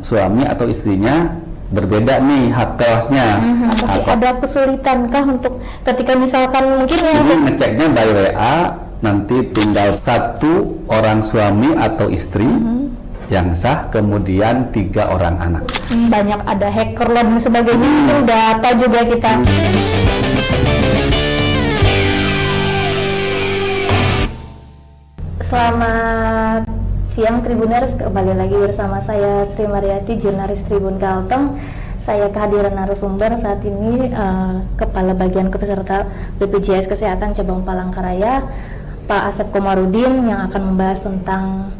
suami atau istrinya berbeda nih hak kelasnya. Ada kesulitankah untuk ketika misalkan mungkin ya Ini ngeceknya by WA, nanti tinggal satu orang suami atau istri yang sah, kemudian 3 orang anak. banyak ada hacker dan sebagainya, itu data juga kita. Selamat siang Tribuners, kembali lagi bersama saya Sri Mariati, jurnalis Tribun Kalteng. Saya kehadiran narasumber saat ini Kepala Bagian Kepeserta BPJS Kesehatan Cabang Palangkaraya, Pak Asep Komarudin, yang akan membahas tentang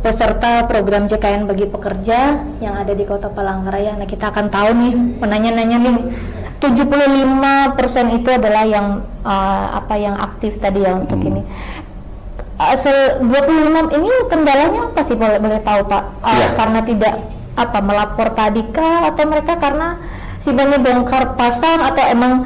peserta program JKN bagi pekerja yang ada di Kota Palangkaraya. Nah, kita akan tahu nih, menanya-nanya nih, 75% itu adalah yang yang aktif tadi ya untuk ini. 26 ini kendalanya apa sih, boleh tahu Pak? Karena tidak melapor tadi kah, atau mereka karena sidangnya bongkar pasang, atau emang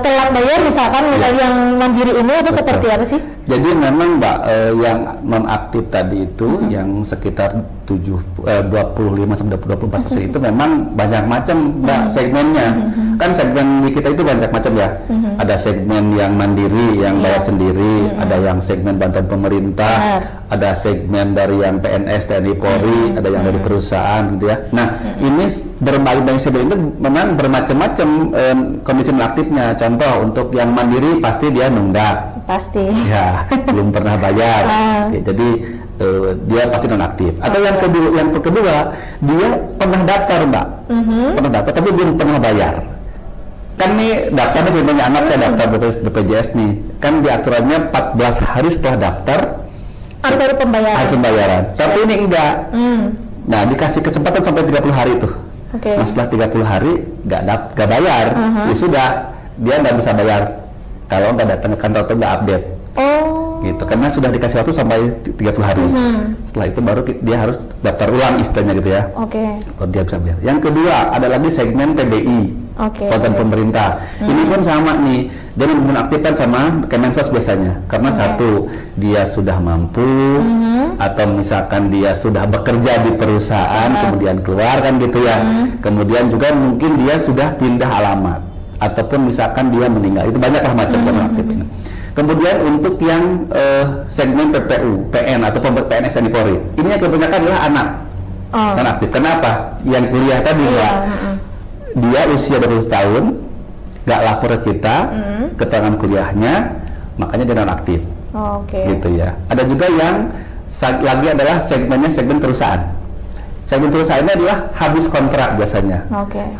telat bayar misalkan yang mandiri ini, atau seperti apa sih? Jadi memang Mbak, yang non-aktif tadi itu yang sekitar 25-24% itu memang banyak macam Mbak segmennya. Kan segmen di kita itu banyak macam ya. Ada segmen yang mandiri, yang bayar sendiri, ada yang segmen bantuan pemerintah, ada segmen dari yang PNS, TNI, Polri, ada yang dari perusahaan gitu ya. Nah, ini berbagai segmen itu memang bermacam-macam kondisi non-aktifnya. Contoh untuk yang mandiri pasti dia nunggak. Pasti. Ya, belum pernah bayar. Oke, jadi dia pasti nonaktif. Atau yang kedua, dia pernah daftar Mbak, pernah daftar tapi belum pernah bayar. Kan nih daftarnya sebenarnya anak saya daftar BPJS nih, kan di aturannya 14 hari setelah daftar harus ada pembayaran. Harus pembayaran. Tapi ini enggak. Nah, dikasih kesempatan sampai 30 hari tuh. Nah, setelah 30 hari nggak bayar, ya sudah, dia nggak bisa bayar kalau nggak datang ke kantor atau nggak update. Gitu, karena sudah dikasih waktu sampai 30 hari. Setelah itu baru dia harus daftar ulang istilahnya gitu ya. Baru dia bisa bayar. Yang kedua, ada lagi segmen PBI, bantuan pemerintah. Ini pun sama nih, dia menonaktifkan sama Kemensos biasanya. Karena satu, dia sudah mampu, atau misalkan dia sudah bekerja di perusahaan, kemudian keluar kan gitu ya. Kemudian juga mungkin dia sudah pindah alamat, ataupun misalkan dia meninggal. Itu banyaklah macam nonaktif ini. Kemudian untuk yang segmen PPU, PN atau PNS TNI Polri, ini yang kebanyakan adalah anak non-aktif. Kenapa? Yang kuliah tadi dia usia 12 tahun, nggak lapor ke kita, keterangan kuliahnya, makanya dia non-aktif. Gitu ya. Ada juga yang lagi adalah segmen perusahaan. Segmen perusahaannya adalah habis kontrak biasanya.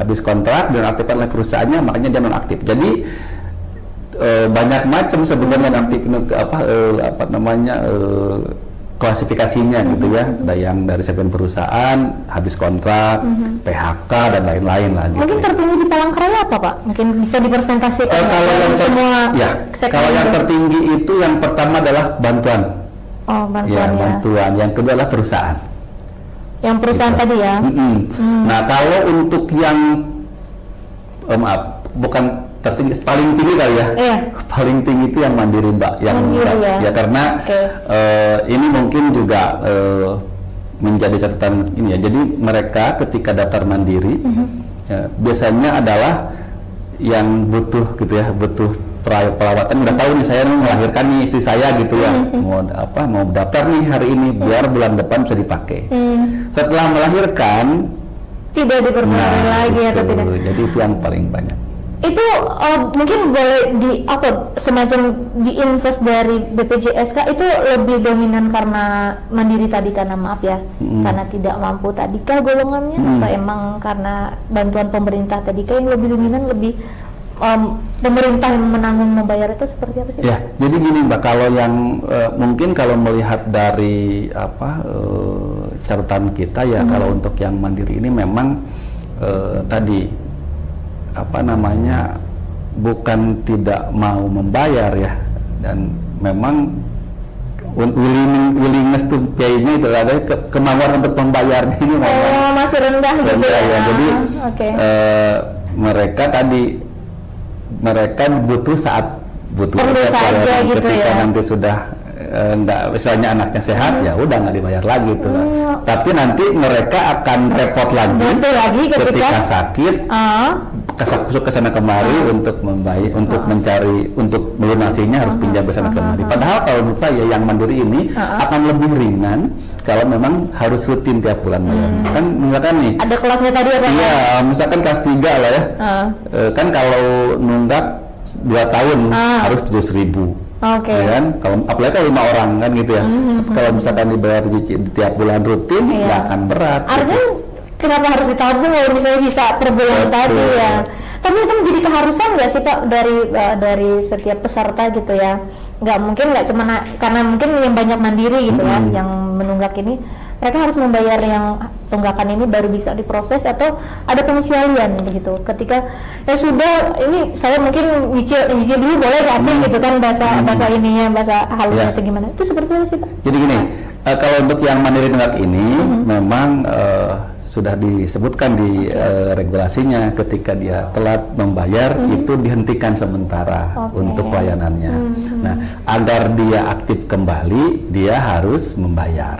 Habis kontrak dan aktifkan oleh perusahaannya, makanya dia non-aktif. Jadi banyak macam sebenarnya aktif klasifikasinya gitu ya. Ada yang dari segmen perusahaan, habis kontrak, PHK dan lain-lain lah. Gitu. Mungkin tertinggi di Palangkaraya apa Pak? Mungkin bisa dipresentasikan kalau yang semua. Kalau yang tertinggi itu yang pertama adalah bantuan. Bantuan. Yang kedua adalah perusahaan. Yang perusahaan tadi ya. Nah, kalau untuk yang bukan tertinggi, paling tinggi kali ya. Paling tinggi itu yang mandiri Mbak, yang mandiri, ya karena ini mungkin juga menjadi catatan ini ya. Jadi mereka ketika daftar mandiri biasanya adalah yang butuh gitu ya, butuh perawatan. Udah tahu nih saya mau melahirkan nih istri saya gitu ya, mau daftar nih hari ini biar bulan depan bisa dipakai. Setelah melahirkan tidak diperbarui lagi atau tidak. Jadi itu yang paling banyak. Itu mungkin boleh semacam diinvest dari BPJSK itu lebih dominan karena mandiri tadi, karena maaf ya, karena tidak mampu tadi kah golongannya, atau emang karena bantuan pemerintah tadi kah yang lebih dominan, lebih pemerintah yang menanggung membayar, itu seperti apa sih? Ya, jadi gini Mbak, kalau yang mungkin kalau melihat dari catatan kita ya, kalau untuk yang mandiri ini memang tadi bukan tidak mau membayar ya, dan memang willingness to pay-nya itu ada, kemauan untuk membayarnya ini memang masih rendah gitu ya. Jadi mereka butuh saat saja gitu ketika ya. nanti sudah nggak, misalnya anaknya sehat, ya udah nggak dibayar lagi itu. Tapi nanti mereka akan repot lagi ketika sakit, ke sana kemari untuk mencari, untuk melunasinya harus pinjam ke sana kemari. Padahal kalau menurut saya yang mandiri ini akan lebih ringan kalau memang harus rutin tiap bulan bayarnya. Kan misalkan nih, ada kelasnya tadi ya Pak? Iya, misalkan kelas 3 lah ya. Kan kalau nunggak 2 tahun harus 7.000. Oke. Ya kan? Kalau apalagi kalau 5 orang kan gitu ya. Kalau misalkan dibayar di tiap bulan rutin, nggak akan berat. Artinya gitu. Kenapa harus ditabung kalau misalnya bisa per bulan tadi ya? Tapi itu menjadi keharusan nggak sih Pak dari setiap peserta gitu ya? Nggak cuma karena mungkin yang banyak mandiri gitu ya, yang menunggak ini mereka harus membayar yang tunggakan ini baru bisa diproses, atau ada pengecualian begitu ketika ya sudah ini saya mungkin nyicil dulu boleh nggak sih gitu kan, bahasa ininya, bahasa halusnya atau gimana, itu seperti apa sih Pak? Jadi gini, kalau untuk yang mandiri nunggak ini memang sudah disebutkan di regulasinya, ketika dia telat membayar itu dihentikan sementara untuk pelayanannya. Nah, agar dia aktif kembali, dia harus membayar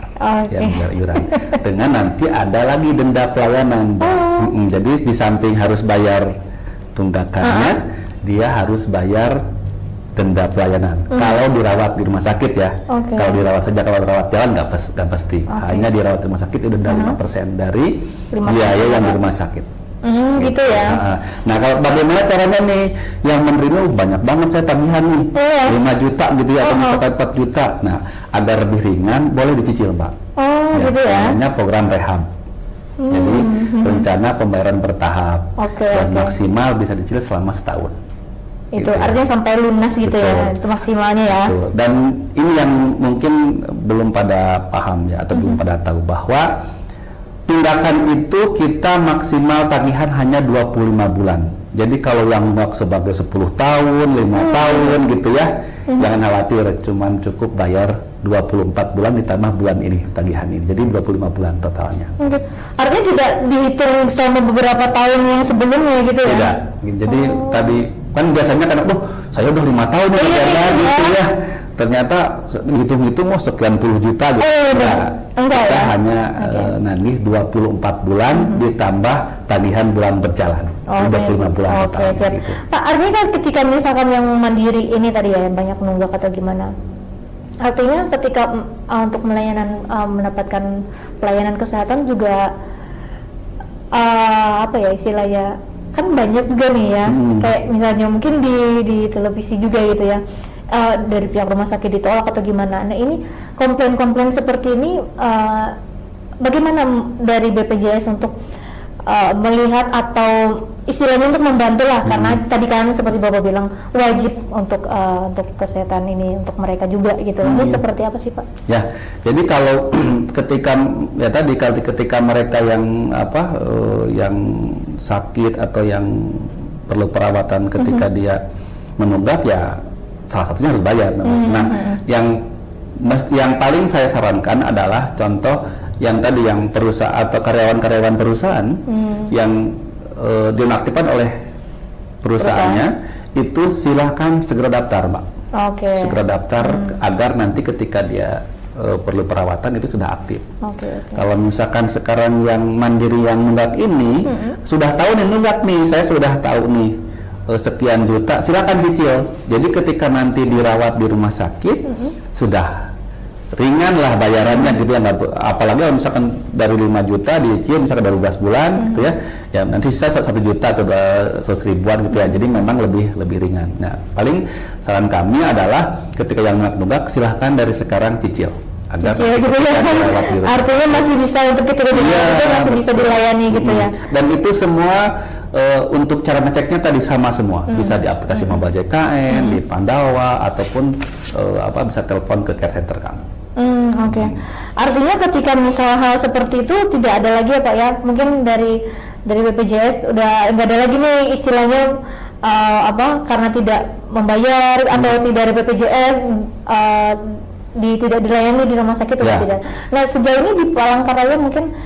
iuran. Dengan nanti ada lagi denda pelayanan. Jadi di samping harus bayar tunggakannya, dia harus bayar denda pelayanan. Kalau dirawat di rumah sakit ya. Kalau dirawat saja, kalau dirawat jalan nggak pasti. Hanya dirawat di rumah sakit itu denda 5% dari biaya yang di rumah sakit. Gitu ya. Nah, kalau bagaimana caranya nih yang menerima banyak banget saya tagihan nih, 5 juta gitu ya, atau misalkan 4 juta. Nah, agar lebih ringan boleh dicicil Pak. Gitu ya. Namanya program rehab. Jadi rencana pembayaran bertahap dan maksimal bisa dicicil selama setahun. Itu gitu artinya sampai lunas gitu. Betul. Ya, itu maksimalnya ya. Betul. Dan ini yang mungkin belum pada paham ya, atau belum pada tahu bahwa tunggakan itu kita maksimal tagihan hanya 25 bulan. Jadi kalau yang sebagai 10 tahun, 5 tahun gitu ya, jangan khawatir, cuman cukup bayar 24 bulan ditambah bulan ini tagihan ini. Jadi 25 bulan totalnya. Artinya tidak dihitung sama beberapa tahun yang sebelumnya gitu ya? Tidak. Jadi tadi kan biasanya kan, saya udah 5 tahun ya, gitu ya. Ternyata hitung-hitung sekian puluh juta gitu. Kita hanya nagih 24 bulan ditambah tagihan bulan berjalan. 25 bulan total. Gitu. Pak, artinya kan ketika misalkan yang mandiri ini tadi ya, yang banyak menunggak atau gimana? Artinya ketika untuk mendapatkan pelayanan kesehatan juga apa ya istilahnya, kan banyak juga nih ya, kayak misalnya mungkin di televisi juga gitu ya, dari pihak rumah sakit ditolak atau gimana. Nah, ini komplain-komplain seperti ini bagaimana dari BPJS untuk melihat atau istilahnya untuk membantu lah, karena tadi kan seperti Bapak bilang wajib untuk kesehatan ini untuk mereka juga gitu. Ini seperti apa sih Pak? Ya, jadi kalau ketika mereka yang yang sakit atau yang perlu perawatan ketika dia menunggak, ya salah satunya harus bayar. Nah, yang paling saya sarankan adalah contoh yang tadi, yang perusahaan atau karyawan-karyawan perusahaan yang dinonaktifkan oleh perusahaannya, itu silahkan segera daftar Mbak. Segera daftar agar nanti ketika dia perlu perawatan itu sudah aktif. Kalau misalkan sekarang yang mandiri yang nunggak ini sudah tahu nih nunggak nih, saya sudah tahu nih sekian juta, silakan cicil. Jadi ketika nanti dirawat di rumah sakit sudah ringan lah bayarannya gitu ya, apalagi kalau misalkan dari 5 juta dicicil misalkan 12 bulan gitu ya, ya nanti sisa 1 juta atau 100 ribuan gitu ya, jadi memang lebih ringan. Nah, paling saran kami adalah ketika yang nunggak silahkan dari sekarang cicil agar gitu ya. Artinya masih bisa untuk kita itu masih bisa dilayani gitu ya. Dan itu semua untuk cara ngeceknya tadi sama semua, bisa di aplikasi Mobile JKN, di Pandawa, ataupun bisa telepon ke care center kami. Artinya ketika misal hal seperti itu tidak ada lagi ya Pak ya, mungkin dari BPJS udah nggak ada lagi nih istilahnya karena tidak membayar atau tidak ada BPJS tidak dilayani di rumah sakit atau tidak. Nah, sejauh ini di Palangkaraya mungkin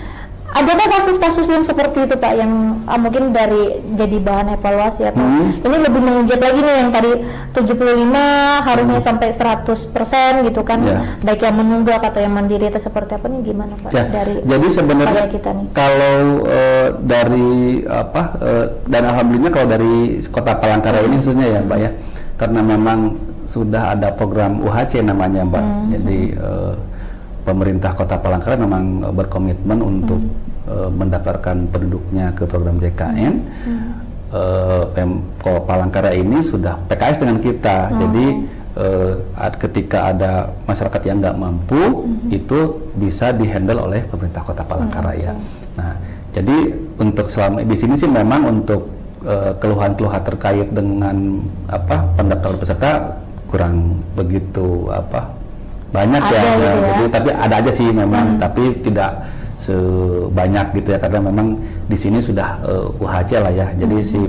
adakah kasus-kasus yang seperti itu Pak yang mungkin dari jadi bahan evaluasi atau ini lebih menginjak lagi nih yang tadi 75 harusnya sampai 100% gitu kan, baik yang menunggak atau yang mandiri atau seperti apa nih, gimana Pak? Dari jadi sebenarnya kita nih. Kalau dari dan alhamdulillah kalau dari Kota Palangkaraya ini khususnya ya Mbak ya, karena memang sudah ada program UHC namanya Mbak. Jadi pemerintah Kota Palangkaraya memang berkomitmen untuk mendaftarkan penduduknya ke program JKN. Pemko Palangkaraya ini sudah PKS dengan kita. Jadi ketika ada masyarakat yang nggak mampu, itu bisa dihandle oleh pemerintah Kota Palangkaraya. Nah, jadi untuk selama di sini sih memang untuk keluhan-keluhan terkait dengan pendaftaran peserta kurang begitu banyak ada ya, gitu jadi, tapi ada aja sih memang, tapi tidak sebanyak gitu ya, karena memang di sini sudah UHC lah ya. Jadi si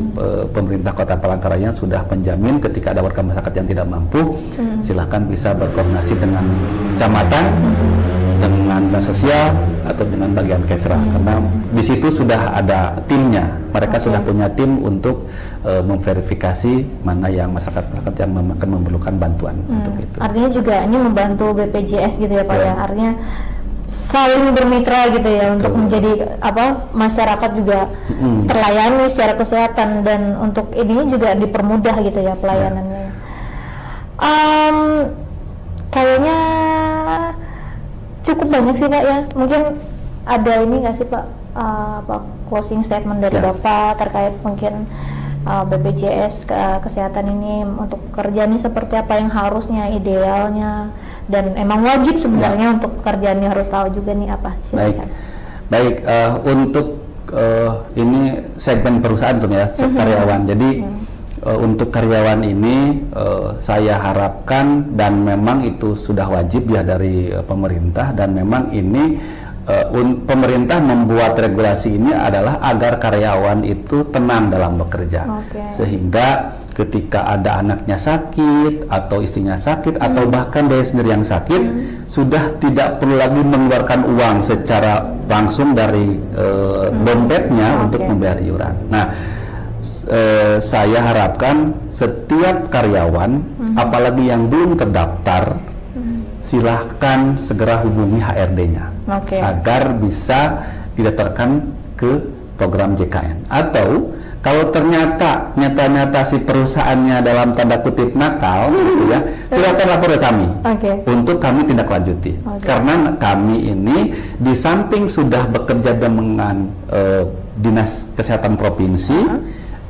pemerintah Kota Palangkaraya sudah menjamin ketika ada warga masyarakat yang tidak mampu, silahkan bisa berkoordinasi dengan kecamatan, dengan dinas sosial atau dengan bagian Kesra, karena di situ sudah ada timnya. Mereka sudah punya tim untuk memverifikasi mana yang masyarakat yang akan memerlukan bantuan untuk itu. Artinya juga ini membantu BPJS gitu ya Pak ya. Artinya saling bermitra gitu ya untuk menjadi masyarakat juga terlayani secara kesehatan, dan untuk ini juga dipermudah gitu ya pelayanannya. Kayaknya cukup banyak sih Pak ya. Mungkin ada ini nggak sih Pak closing statement dari Bapak terkait mungkin BPJS kesehatan ini untuk pekerjaannya seperti apa yang harusnya, idealnya, dan emang wajib sebenarnya untuk pekerjaannya harus tahu juga nih apa. Silakan. Baik, untuk ini segmen perusahaan tuh ya, karyawan. Jadi untuk karyawan ini saya harapkan, dan memang itu sudah wajib ya dari pemerintah, dan memang ini pemerintah membuat regulasi ini adalah agar karyawan itu tenang dalam bekerja, sehingga ketika ada anaknya sakit atau istrinya sakit atau bahkan dia sendiri yang sakit, sudah tidak perlu lagi mengeluarkan uang secara langsung dari dompetnya untuk membayar iuran. Nah, saya harapkan setiap karyawan, apalagi yang belum terdaftar, silahkan segera hubungi HRD-nya agar bisa didaftarkan ke program JKN. Atau kalau ternyata nyata-nyata si perusahaannya dalam tanda kutip nakal, gitu ya, silakan lapor ke kami untuk kami tindak lanjuti. Karena kami ini di samping sudah bekerja dengan Dinas Kesehatan Provinsi,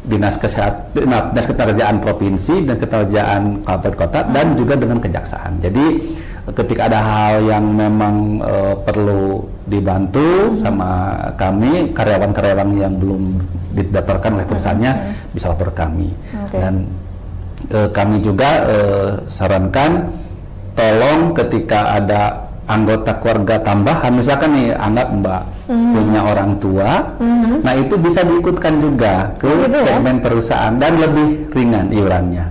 Dinas Ketenagakerjaan Provinsi dan Ketenagakerjaan Kabupaten Kota, dan juga dengan Kejaksaan. Jadi ketika ada hal yang memang perlu dibantu sama kami, karyawan-karyawan yang belum didaftarkan oleh perusahaannya bisa lapor kami. Dan kami juga sarankan, tolong ketika ada anggota keluarga tambahan, misalkan nih anggap Mbak punya orang tua, nah itu bisa diikutkan juga ke segmen perusahaan dan lebih ringan iurannya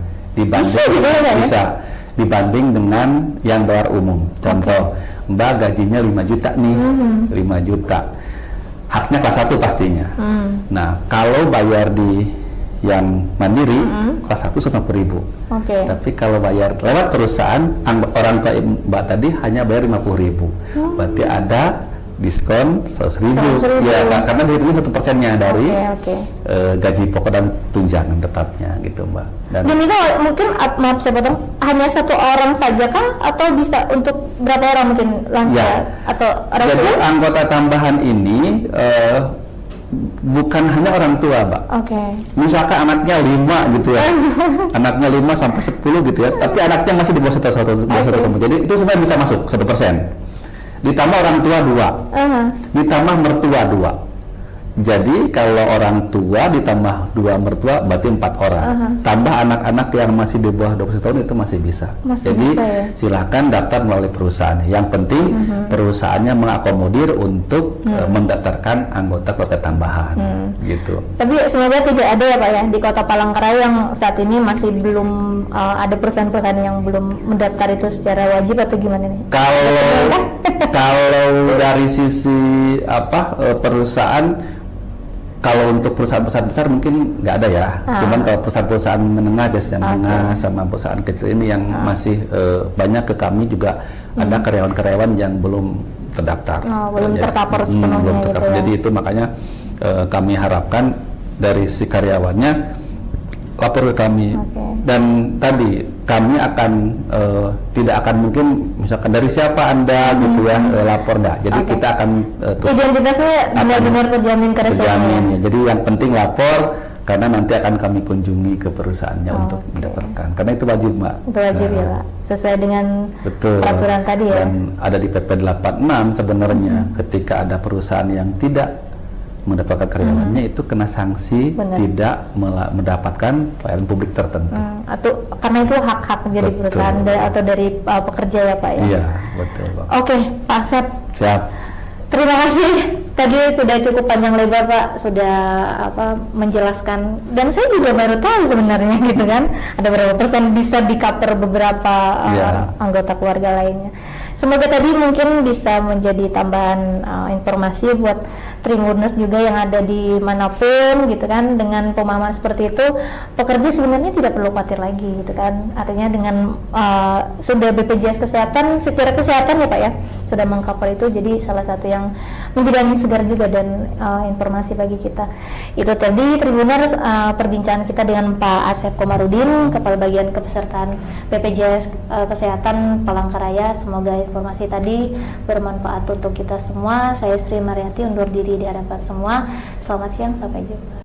dibanding dengan yang bayar umum. Contoh, Mbak gajinya 5 juta nih, 5 juta, haknya kelas 1 pastinya. Nah, kalau bayar di yang mandiri, kelas 1 50.000. Tapi kalau bayar lewat perusahaan, orang tua Mbak tadi hanya bayar 50.000. Berarti ada diskon 100.000. Ya, karena dihitungnya 1%-nya dari gaji pokok dan tunjangan tetapnya gitu Mbak. Dan itu mungkin, maaf saya potong, hanya satu orang saja kah? Atau bisa untuk berapa orang mungkin lansia atau orang tua? Jadi anggota tambahan ini bukan hanya orang tua, Mbak. Misalkan anaknya 5 gitu ya, anaknya 5 sampai 10 gitu ya, tapi anaknya masih di bawah 1 tahun. Jadi itu sebenarnya bisa masuk 1%. Ditambah orang tua 2, ditambah mertua 2. Jadi kalau orang tua ditambah 2 mertua berarti 4 orang. Tambah anak-anak yang masih di bawah 20 tahun itu masih bisa. Jadi bisa, ya? Silahkan daftar melalui perusahaan. Yang penting perusahaannya mengakomodir untuk mendaftarkan anggota keluarga tambahan. Gitu. Tapi semoga tidak ada ya Pak ya di Kota Palangkaraya yang saat ini masih belum ada perusahaan-perusahaan yang belum mendaftar itu secara wajib atau gimana nih? Kalau dari sisi perusahaan, kalau untuk perusahaan-perusahaan besar mungkin nggak ada ya. Cuman kalau perusahaan-perusahaan menengah biasanya menengah sama perusahaan kecil ini yang masih banyak ke kami juga ada karyawan-karyawan yang belum terdaftar. Belum tercover sepenuhnya belum gitu tercover. ya. Jadi itu makanya kami harapkan dari si karyawannya lapor ke kami. Dan tadi kami akan tidak akan mungkin misalkan dari siapa Anda gitu ya lapor enggak. Jadi kita akan identitasnya benar-benar terjamin terjamin ya. Jadi yang penting lapor karena nanti akan kami kunjungi ke perusahaannya untuk mendapatkan. Karena itu wajib, Mbak. Itu wajib ya, Pak. Sesuai dengan peraturan tadi ya. Dan ada di PP 86 sebenarnya ketika ada perusahaan yang tidak mendapatkan karyawannya itu kena sanksi tidak mendapatkan pelayanan publik tertentu. Atau karena itu hak-hak jadi perusahaan atau dari pekerja ya, Pak ya. Iya, betul, Pak. Oke, Pak Asep. Siap. Terima kasih. Tadi sudah cukup panjang lebar, Pak, sudah menjelaskan, dan saya juga baru tahu sebenarnya gitu kan, ada beberapa persen bisa di-cover beberapa anggota keluarga lainnya. Semoga tadi mungkin bisa menjadi tambahan informasi buat Tribuners juga yang ada di manapun gitu kan. Dengan pemahaman seperti itu, pekerja sebenarnya tidak perlu khawatir lagi gitu kan. Artinya dengan sudah BPJS Kesehatan, secara kesehatan ya Pak ya, sudah meng-cover itu, jadi salah satu yang menjadi angin segar juga dan informasi bagi kita. Itu tadi Tribuners perbincangan kita dengan Pak Asep Komarudin, Kepala Bagian Kepesertaan BPJS Kesehatan Palangkaraya. Semoga informasi tadi bermanfaat untuk kita semua. Saya Sri Mariati undur diri di hadapan semua. Selamat siang, sampai jumpa.